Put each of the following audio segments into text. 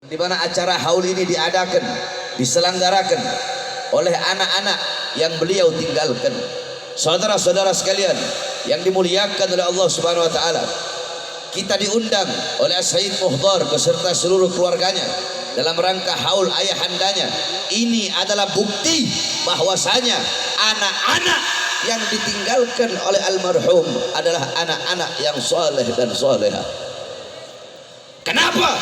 di mana acara haul ini diadakan, diselenggarakan oleh anak-anak yang beliau tinggalkan. Saudara-saudara sekalian yang dimuliakan oleh Allah Subhanahu wa taala, kita diundang oleh Sayyid Muhdar beserta seluruh keluarganya dalam rangka haul ayahandanya. Ini adalah bukti bahwasanya anak-anak yang ditinggalkan oleh almarhum adalah anak-anak yang soleh dan soleha. Kenapa?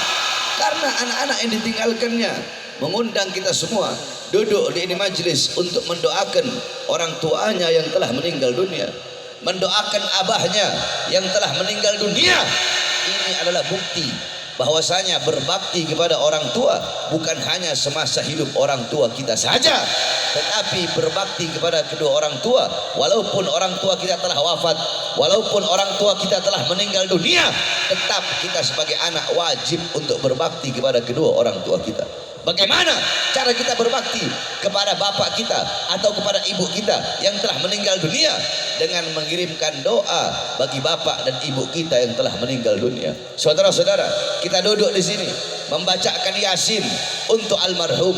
Karena anak-anak yang ditinggalkannya mengundang kita semua duduk di ini majlis untuk mendoakan orang tuanya yang telah meninggal dunia, mendoakan abahnya yang telah meninggal dunia. Ini adalah bukti bahwasanya berbakti kepada orang tua bukan hanya semasa hidup orang tua kita saja, tetapi berbakti kepada kedua orang tua walaupun orang tua kita telah wafat, walaupun orang tua kita telah meninggal dunia, tetap kita sebagai anak wajib untuk berbakti kepada kedua orang tua kita. Bagaimana cara kita berbakti kepada bapak kita atau kepada ibu kita yang telah meninggal dunia? Dengan mengirimkan doa bagi bapak dan ibu kita yang telah meninggal dunia. Saudara-saudara, kita duduk di sini membacakan Yasin untuk almarhum,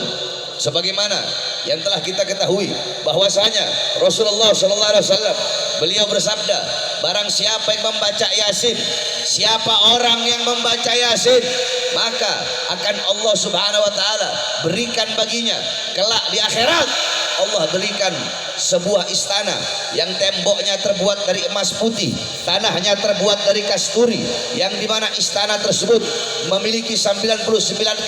sebagaimana yang telah kita ketahui bahwasanya Rasulullah sallallahu alaihi wasallam beliau bersabda, barang siapa yang membaca Yasin, siapa orang yang membaca Yasin, maka akan Allah Subhanahu wa taala berikan baginya kelak di akhirat, Allah berikan sebuah istana yang temboknya terbuat dari emas putih, tanahnya terbuat dari kasturi, yang dimana istana tersebut memiliki 99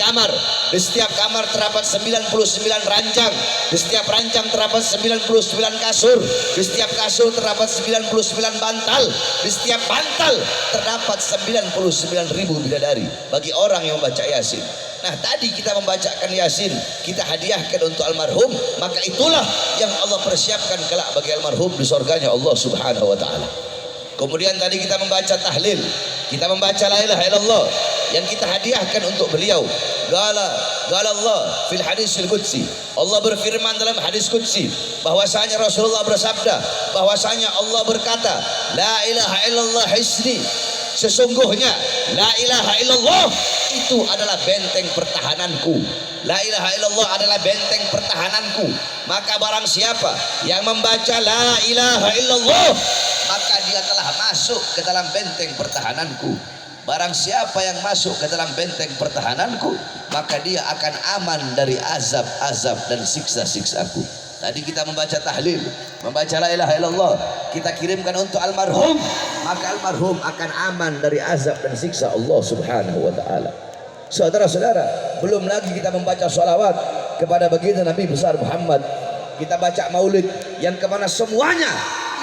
kamar. Di setiap kamar terdapat 99 ranjang, di setiap ranjang terdapat 99 kasur, di setiap kasur terdapat 99 bantal, di setiap bantal terdapat 99.000 bidadari bagi orang yang membaca Yasin. Nah, tadi kita membacakan Yasin, kita hadiahkan untuk almarhum, maka itulah yang Allah persiapkan kelak bagi almarhum di surganya Allah Subhanahu wa taala. Kemudian tadi kita membaca tahlil, kita membaca la ilaha illallah yang kita hadiahkan untuk beliau. Qala Allah fil hadisil qudsi, Allah berfirman dalam hadis qudsi bahwasanya Rasulullah bersabda bahwasanya Allah berkata, la ilaha illallah hisni, sesungguhnya la ilaha illallah itu adalah benteng pertahananku. La ilaha illallah adalah benteng pertahananku. Maka barang siapa yang membaca la ilaha illallah, maka dia telah masuk ke dalam benteng pertahananku. Barang siapa yang masuk ke dalam benteng pertahananku, maka dia akan aman dari azab-azab dan siksa-siksaku. Tadi kita membaca tahlil, membaca la ilaha illallah, kita kirimkan untuk almarhum, maka almarhum akan aman dari azab dan siksa Allah Subhanahu wa taala. Saudara-saudara, belum lagi kita membaca sholawat kepada baginda Nabi besar Muhammad, kita baca maulid yang kemana semuanya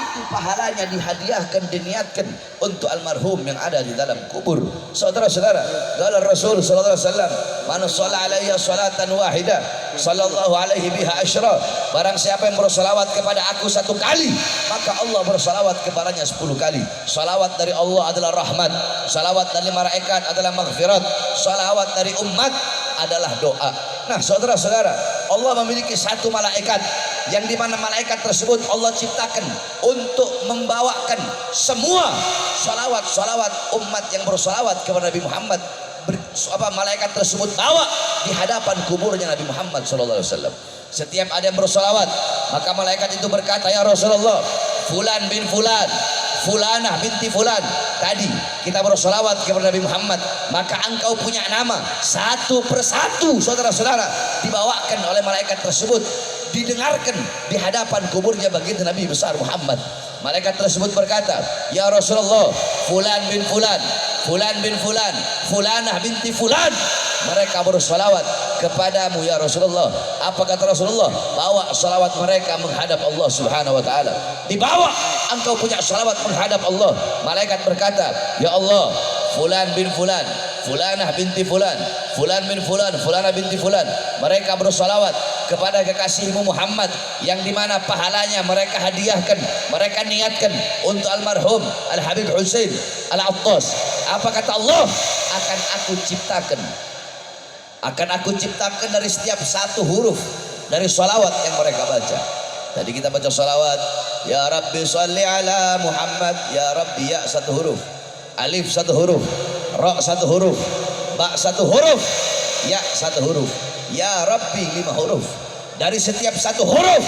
itu pahalanya dihadiahkan, diniatkan untuk almarhum yang ada di dalam kubur. Saudara-saudara, qala Rasul sallallahu alaihi wasallam, man shalla alaihi salatan wahidah sallallahu alaihi biha asyra, barang siapa yang bersolawat kepada aku satu kali, maka Allah bersolawat kepadanya 10 kali. Salawat dari Allah adalah rahmat, salawat dari malaikat adalah maghfirat, salawat dari umat adalah doa. Nah, saudara-saudara, Allah memiliki satu malaikat yang dimana malaikat tersebut Allah ciptakan untuk membawakan semua salawat umat yang bersalawat kepada Nabi Muhammad. Malaikat tersebut bawa di hadapan kuburnya Nabi Muhammad SAW. Setiap ada yang bersalawat, maka malaikat itu berkata, ya Rasulullah, fulan bin fulan, fulanah binti fulan, tadi kita bersalawat kepada Nabi Muhammad, maka engkau punya nama satu persatu, saudara-saudara, dibawakan oleh malaikat tersebut, didengarkan di hadapan kuburnya baginda Nabi besar Muhammad. Malaikat tersebut berkata, ya Rasulullah, fulan bin fulan, fulan bin fulan, fulanah binti fulan, mereka bersalawat kepadamu ya Rasulullah. Apa kata Rasulullah? Bawa salawat mereka menghadap Allah Subhanahu wa taala. Dibawa, engkau punya salawat menghadap Allah. Malaikat berkata, ya Allah, fulan bin fulan, fulanah binti fulan, fulan bin fulan, fulanah binti fulan, mereka bersalawat kepada kekasihmu Muhammad, yang dimana pahalanya mereka hadiahkan, mereka niatkan untuk almarhum Al-Habib Hussein Al-Attas. Apa kata Allah? Akan aku ciptakan dari setiap satu huruf dari salawat yang mereka baca. Tadi kita baca salawat, ya Rabbi salli ala Muhammad, ya Rabbi, ya satu huruf, alif satu huruf, ra satu huruf, ba satu huruf, ya 1 huruf, ya Rabbi 5 huruf. Dari setiap 1 huruf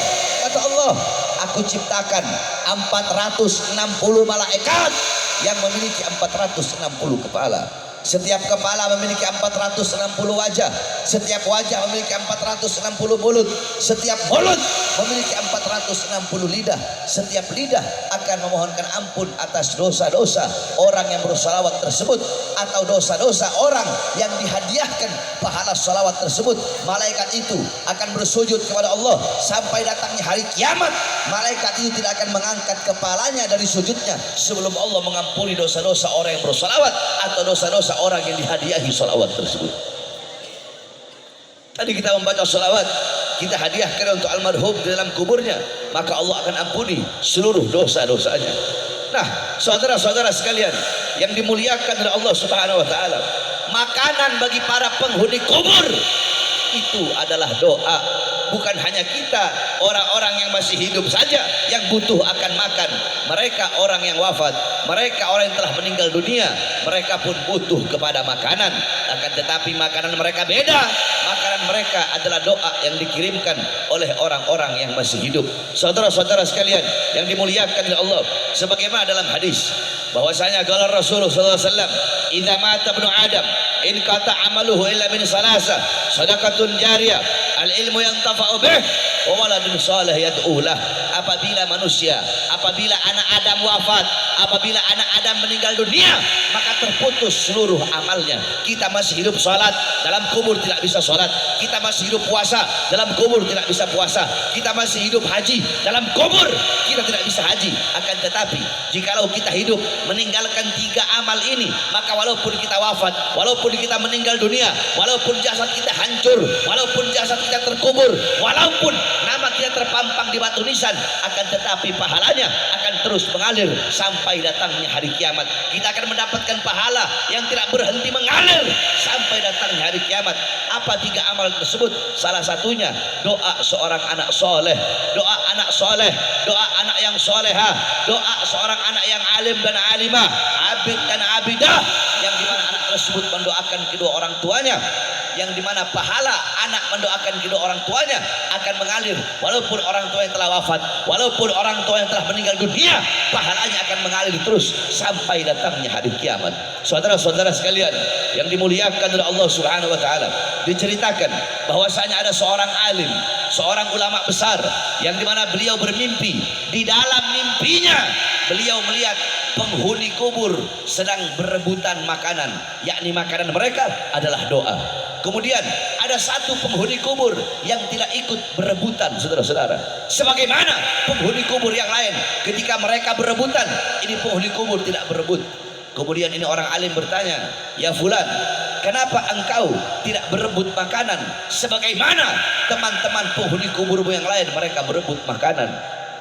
kata Allah, aku ciptakan 460 malaikat yang memiliki 460 kepala. Setiap kepala memiliki 460 wajah. Setiap wajah memiliki 460 mulut. Setiap mulut memiliki 460 lidah. Setiap lidah akan memohonkan ampun atas dosa-dosa orang yang bersalawat tersebut, atau dosa-dosa orang yang dihadiahkan pahala salawat tersebut. Malaikat itu akan bersujud kepada Allah sampai datangnya hari kiamat. Malaikat itu tidak akan mengangkat kepalanya dari sujudnya sebelum Allah mengampuni dosa-dosa orang yang bersalawat atau dosa-dosa orang yang dihadiahi salawat tersebut. Tadi kita membaca salawat, kita hadiahkan untuk almarhum di dalam kuburnya, maka Allah akan ampuni seluruh dosa-dosanya. Nah, saudara-saudara sekalian yang dimuliakan oleh Allah Subhanahu wa taala, makanan bagi para penghuni kubur itu adalah doa. Bukan hanya kita, orang-orang yang masih hidup saja yang butuh akan makan. Mereka orang yang wafat, mereka orang yang telah meninggal dunia, mereka pun butuh kepada makanan. Akan tetapi makanan mereka beda. Makanan mereka adalah doa yang dikirimkan oleh orang-orang yang masih hidup. Saudara-saudara sekalian yang dimuliakan oleh Allah, sebagaimana dalam hadis bahwasanya qala Rasulullah sallallahu alaihi wasallam, "Idza mata ibnu Adam in qata amaluhu illa min salasa, sadaqatun jariyah, al-ilmu yantafa'u bih, wa waladun salih yad'u lah." Apabila manusia, apabila anak Adam wafat, apabila anak Adam meninggal dunia, maka terputus seluruh amalnya. Kita masih hidup salat, dalam kubur tidak bisa salat. Kita masih hidup puasa, dalam kubur tidak bisa puasa. Kita masih hidup haji, dalam kubur kita tidak bisa haji. Akan tetapi jikalau kita hidup meninggalkan 3 amal ini, maka walaupun kita wafat, walaupun kita meninggal dunia, walaupun jasad kita hancur, walaupun jasad kita terkubur, walaupun nama kita terpampang di batu nisan, akan tetapi pahalanya akan terus mengalir sampai datangnya hari kiamat. Kita akan mendapatkan pahala yang tidak berhenti mengalir sampai datangnya hari kiamat. Apa 3 amal tersebut? Salah satunya doa seorang anak soleh, doa anak soleh, doa anak yang soleha, doa seorang anak yang alim dan alimah, abid dan abidah, yang dimana anak tersebut mendoakan kedua orang tuanya, yang dimana pahala anak mendoakan kedua orang tuanya akan mengalir walaupun orang tua yang telah wafat, walaupun orang tua yang telah meninggal dunia, pahalanya akan mengalir terus sampai datangnya hari kiamat. Saudara-saudara sekalian yang dimuliakan oleh Allah Subhanahu wa taala, diceritakan bahwasanya ada seorang alim, seorang ulama besar, yang dimana beliau bermimpi. Di dalam mimpinya beliau melihat penghuni kubur sedang berebutan makanan, yakni makanan mereka adalah doa. Kemudian ada satu penghuni kubur yang tidak ikut berebutan, saudara-saudara. Sebagaimana penghuni kubur yang lain, ketika mereka berebutan, ini penghuni kubur tidak berebut. Kemudian ini orang alim bertanya, "Ya fulan, kenapa engkau tidak berebut makanan sebagaimana teman-teman penghuni kuburmu yang lain mereka berebut makanan?"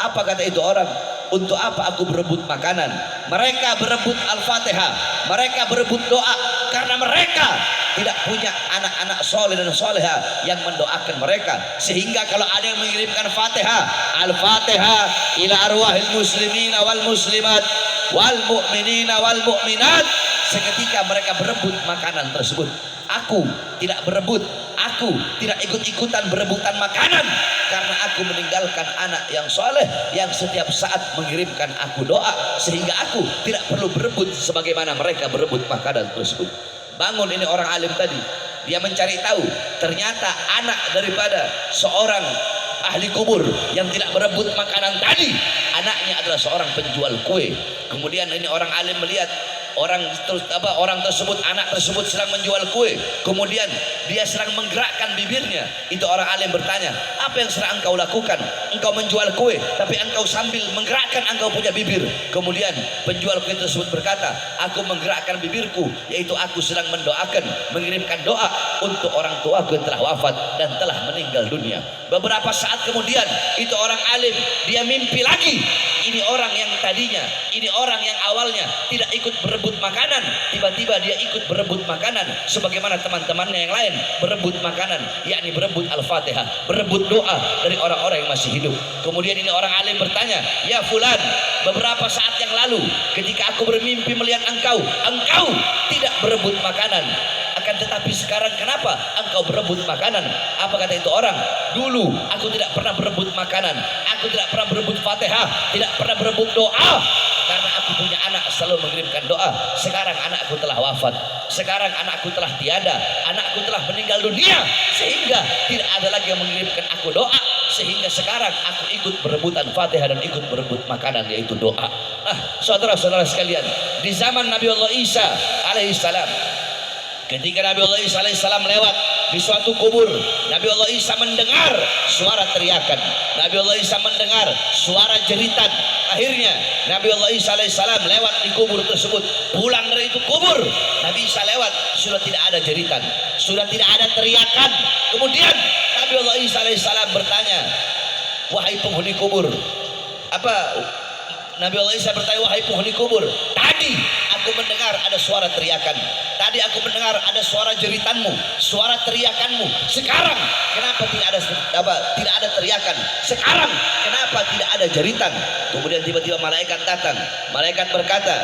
Apa kata itu orang? "Untuk apa aku berebut makanan? Mereka berebut Al-Fatihah, mereka berebut doa, karena mereka tidak punya anak-anak soleh dan soleha yang mendoakan mereka. Sehingga kalau ada yang mengirimkan Fatihah, Al-Fatihah ila arwahil muslimina wal muslimat wal mu'minina wal mu'minat, seketika mereka berebut makanan tersebut. Aku tidak berebut, aku tidak ikut-ikutan berebutan makanan, karena aku meninggalkan anak yang soleh yang setiap saat mengirimkan aku doa, sehingga aku tidak perlu berebut sebagaimana mereka berebut makanan tersebut." Bangun ini orang alim tadi, dia mencari tahu, ternyata anak daripada seorang ahli kubur yang tidak berebut makanan tadi, anaknya adalah seorang penjual kue. Kemudian ini orang alim melihat orang tersebut, anak tersebut sedang menjual kue, kemudian dia sedang menggerakkan bibirnya. Itu orang alim bertanya, "Apa yang sedang engkau lakukan? Engkau menjual kue tapi engkau sambil menggerakkan engkau punya bibir." Kemudian penjual kue tersebut berkata, "Aku menggerakkan bibirku, yaitu aku sedang mendoakan, mengirimkan doa untuk orang tuaku yang telah wafat dan telah meninggal dunia." Beberapa saat kemudian itu orang alim, dia mimpi lagi. Ini orang yang tadinya, ini orang yang awalnya tidak ikut berebut makanan, tiba-tiba dia ikut berebut makanan sebagaimana teman-temannya yang lain berebut makanan, yakni berebut Al-Fatihah, berebut doa dari orang-orang yang masih hidup. Kemudian ini orang alim bertanya, "Ya fulan, beberapa saat yang lalu ketika aku bermimpi melihat engkau tidak berebut makanan, Akan tetapi sekarang kenapa engkau berebut makanan? Apa kata itu orang? Dulu aku tidak pernah berebut makanan, aku tidak pernah berebut Fatihah, tidak pernah berebut doa, karena aku punya anak selalu mengirimkan doa. Sekarang anakku telah wafat, sekarang anakku telah tiada, anakku telah meninggal dunia, sehingga tidak ada lagi yang mengirimkan aku doa, sehingga sekarang aku ikut berebutan Fatihah dan ikut berebut makanan, yaitu doa. Saudara-saudara sekalian, di zaman Nabi Allah Isa alaihissalam, ketika Nabi Allah Isa alaihissalam lewat di suatu kubur, Nabi Allah Isa mendengar suara teriakan, Nabi Allah Isa mendengar suara jeritan. Akhirnya Nabi Allah Isa alaihissalam lewat di kubur tersebut. Pulang dari itu kubur, Nabi Isa lewat, sudah tidak ada jeritan, sudah tidak ada teriakan. Kemudian Nabi Allah Isa alaihissalam bertanya, wahai penghuni kubur, apa? Nabi Allah Isa bertanya, wahai penghuni kubur, tadi aku mendengar ada suara teriakan, tadi aku mendengar ada suara jeritanmu, suara teriakanmu. Sekarang kenapa tidak ada teriakan? Sekarang kenapa tidak ada jeritan? Kemudian tiba-tiba malaikat datang. Malaikat berkata,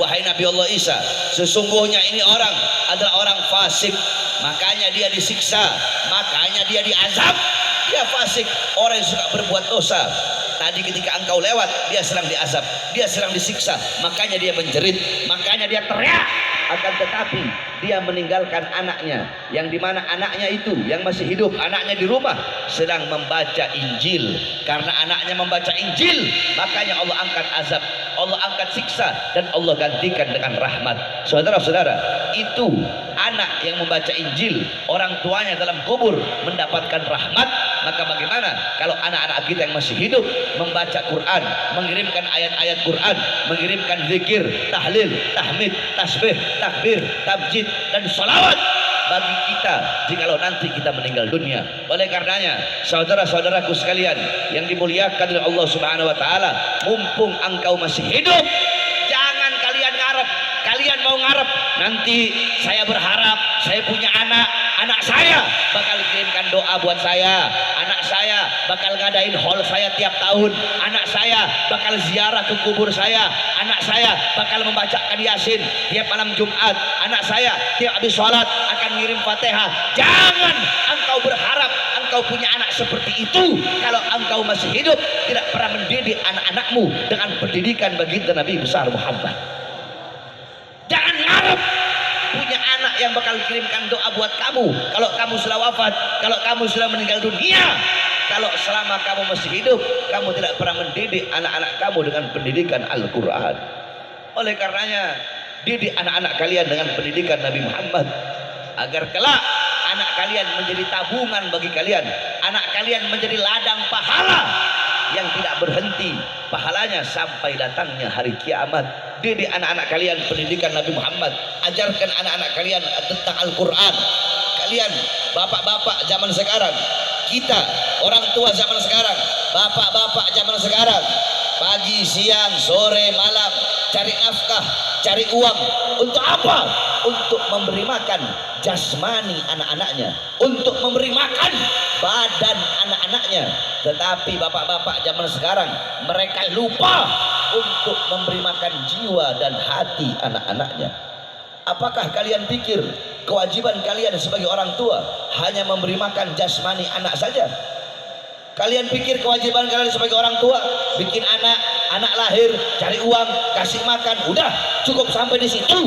wahai Nabi Allah Isa, sesungguhnya ini orang adalah orang fasik, makanya dia disiksa, makanya dia diazab. Dia fasik, orang yang suka berbuat dosa. Tadi ketika engkau lewat, dia sedang diazab, dia sedang disiksa, makanya dia menjerit, makanya dia teriak. Akan tetapi dia meninggalkan anaknya, yang dimana anaknya itu yang masih hidup, anaknya di rumah sedang membaca Injil. Karena anaknya membaca Injil, makanya Allah angkat azab, Allah angkat siksa, dan Allah gantikan dengan rahmat. Saudara-saudara, itu anak yang membaca Injil, orang tuanya dalam kubur mendapatkan rahmat. Maka bagaimana kalau anak-anak kita yang masih hidup membaca Quran, mengirimkan ayat-ayat Quran, mengirimkan zikir, tahlil, tahmid, tasbih, takbir, tabjid, dan salawat bagi kita jikalau nanti kita meninggal dunia. Oleh karenanya, saudara-saudaraku sekalian yang dimuliakan oleh Allah Subhanahu wa taala, mumpung engkau masih hidup, jangan kalian ngarep. Kalian mau ngarep nanti saya berharap saya punya anak saya bakal kirimkan doa buat saya, anak saya bakal ngadain haul saya tiap tahun, anak saya bakal ziarah ke kubur saya, anak saya bakal membacakan Yasin tiap malam Jumat, anak saya tiap habis sholat akan ngirim Fatihah. Jangan engkau berharap engkau punya anak seperti itu kalau engkau masih hidup, tidak pernah mendidik anak-anakmu dengan pendidikan baginda Nabi besar Muhammad. Jangan ngarep punya anak yang bakal kirimkan doa buat kamu kalau kamu sudah wafat, kalau kamu sudah meninggal dunia. Kalau selama kamu masih hidup, kamu tidak pernah mendidik anak-anak kamu dengan pendidikan Al-Quran. Oleh karenanya, didik anak-anak kalian dengan pendidikan Nabi Muhammad, agar kelak anak kalian menjadi tabungan bagi kalian, anak kalian menjadi ladang pahala yang tidak berhenti pahalanya sampai datangnya hari kiamat. Didik anak-anak kalian pendidikan Nabi Muhammad, ajarkan anak-anak kalian tentang Al-Quran. Kalian bapak-bapak zaman sekarang, kita orang tua zaman sekarang, bapak-bapak zaman sekarang, pagi, siang, sore, malam cari nafkah, cari uang. Untuk apa? Untuk memberi makan jasmani anak-anaknya, untuk memberi makan badan anak-anaknya. Tetapi bapak-bapak zaman sekarang, mereka lupa untuk memberi makan jiwa dan hati anak-anaknya. Apakah kalian pikir kewajiban kalian sebagai orang tua hanya memberi makan jasmani anak saja? Kalian pikir kewajiban kalian sebagai orang tua bikin anak lahir, cari uang, kasih makan, udah cukup sampai di situ?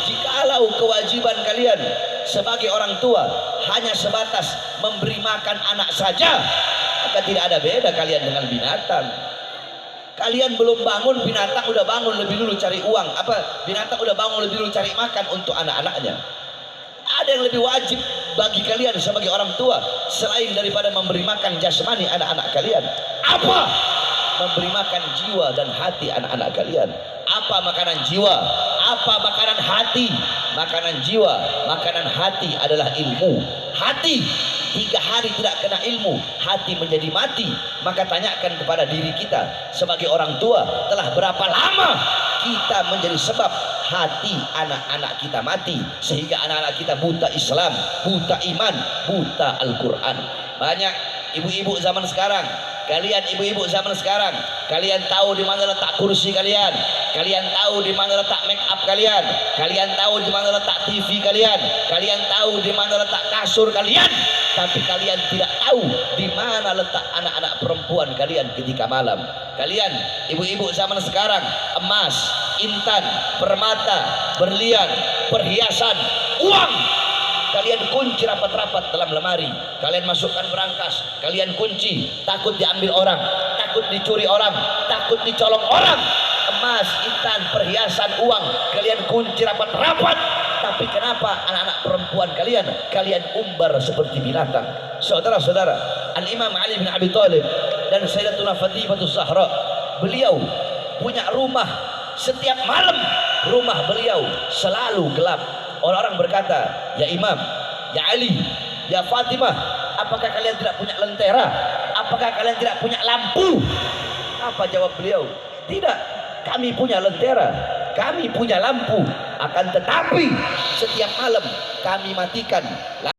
Jikalau kewajiban kalian sebagai orang tua hanya sebatas memberi makan anak saja, maka tidak ada beda kalian dengan binatang. Kalian belum bangun, binatang udah bangun lebih dulu cari uang. Binatang udah bangun lebih dulu cari makan untuk anak-anaknya. Ada yang lebih wajib bagi kalian sebagai orang tua selain daripada memberi makan jasmani anak-anak kalian? Apa? Memberi makan jiwa dan hati anak-anak kalian. Apa makanan jiwa? Apa makanan hati? Makanan jiwa, makanan hati adalah ilmu. Hati 3 hari tidak kena ilmu, hati menjadi mati. Maka tanyakan kepada diri kita sebagai orang tua, telah berapa lama kita menjadi sebab hati anak-anak kita mati, sehingga anak-anak kita buta Islam, buta iman, buta Al-Quran. Banyak ibu-ibu zaman sekarang, kalian ibu-ibu zaman sekarang, kalian tahu di mana letak kursi kalian, kalian tahu di mana letak make up kalian, kalian tahu di mana letak TV kalian, kalian tahu di mana letak kasur kalian, tapi kalian tidak tahu di mana letak anak-anak perempuan kalian ketika malam. Kalian ibu-ibu zaman sekarang, emas, intan, permata, berlian, perhiasan, uang, kalian kunci rapat-rapat dalam lemari, kalian masukkan berangkas, kalian kunci, takut diambil orang, takut dicuri orang, takut dicolong orang. Emas, intan, perhiasan, uang, kalian kunci rapat-rapat, tapi kenapa anak-anak perempuan kalian umbar seperti binatang? Saudara-saudara, Al-Imam Ali bin Abi Thalib dan Sayyidatuna Fatimatus Zahra, beliau punya rumah, setiap malam rumah beliau selalu gelap. Orang-orang berkata, ya Imam, ya Ali, ya Fatimah, apakah kalian tidak punya lentera? Apakah kalian tidak punya lampu? Apa jawab beliau? Tidak, kami punya lentera, kami punya lampu, akan tetapi setiap malam kami matikan